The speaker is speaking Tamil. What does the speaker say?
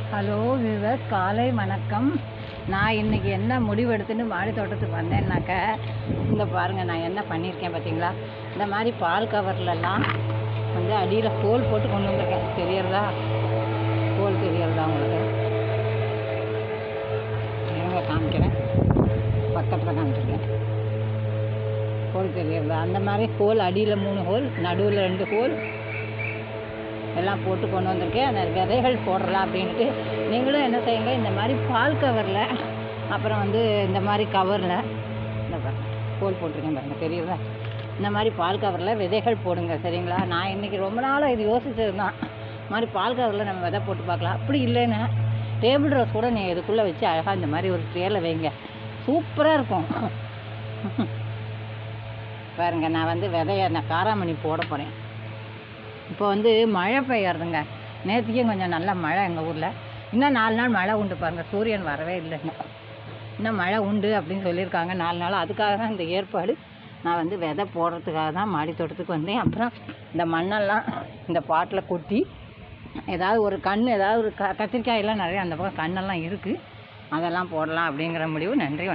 ஹலோ வியூவர்ஸ், காலை வணக்கம். நான் இன்றைக்கி என்ன முடிவெடுத்துன்னு மாடி தோட்டத்துக்கு வந்தேன்னாக்க, இந்த பாருங்கள் நான் என்ன பண்ணியிருக்கேன் பார்த்தீங்களா. இந்த மாதிரி பால் கவர்லெல்லாம் வந்து அடியில் ஹோல் போட்டு கொண்டு வந்திருக்கேன். தெரியறதா? ஹோல் தெரியறதா உங்களுக்கு? இருங்க காமிக்கிறேன், பக்கத்தில் காமிச்சிருக்கேன். ஹோல் தெரியறதா? அந்த மாதிரி ஹோல் அடியில் 3 ஹோல், நடுவில் 2 ஹோல் எல்லாம் போட்டு கொண்டு வந்திருக்கேன். அந்த விதைகள் போடலாம் அப்படின்ட்டு நீங்களும் என்ன செய்யுங்க, இந்த மாதிரி பால் கவரில், அப்புறம் வந்து இந்த மாதிரி கவரில் இந்த பாருங்கள் ஹோல் போட்டிருக்கேன் பாருங்கள், தெரியுதா? இந்த மாதிரி பால் கவரில் விதைகள் போடுங்க, சரிங்களா? நான் இன்றைக்கி ரொம்ப நாளாக இது யோசிச்சது தான். இந்த மாதிரி பால் கவரில் நம்ம விதை போட்டு பார்க்கலாம். அப்படி இல்லைன்னா டேபிள் ரோஸ் கூட நீங்கள் இதுக்குள்ளே வச்சு அழகாக இந்த மாதிரி ஒரு ட்ரேல வைங்க, சூப்பராக இருக்கும். பாருங்கள், நான் வந்து விதைய நான் காராமணி போட போகிறேன். இப்போ வந்து மழை பெய்யறதுங்க. நேற்றுக்கும் கொஞ்சம் நல்ல மழை எங்கள் ஊரில். இன்னும் 4 நாள் மழை உண்டு பாருங்கள். சூரியன் வரவே இல்லைங்க, இன்னும் மழை உண்டு அப்படின்னு சொல்லியிருக்காங்க 4 நாள். அதுக்காக தான் இந்த ஏற்பாடு. நான் வந்து விதை போடுறதுக்காக தான் மாடி தோட்டத்துக்கு வந்தேன். அப்புறம் இந்த மண்ணெல்லாம் இந்த பாட்டில் கொட்டி ஏதாவது ஒரு ஏதாவது ஒரு கத்திரிக்காயெல்லாம் நிறைய அந்த பக்கம் கண்ணெல்லாம் இருக்குது, அதெல்லாம் போடலாம் அப்படிங்கிற முடிவு. நன்றி.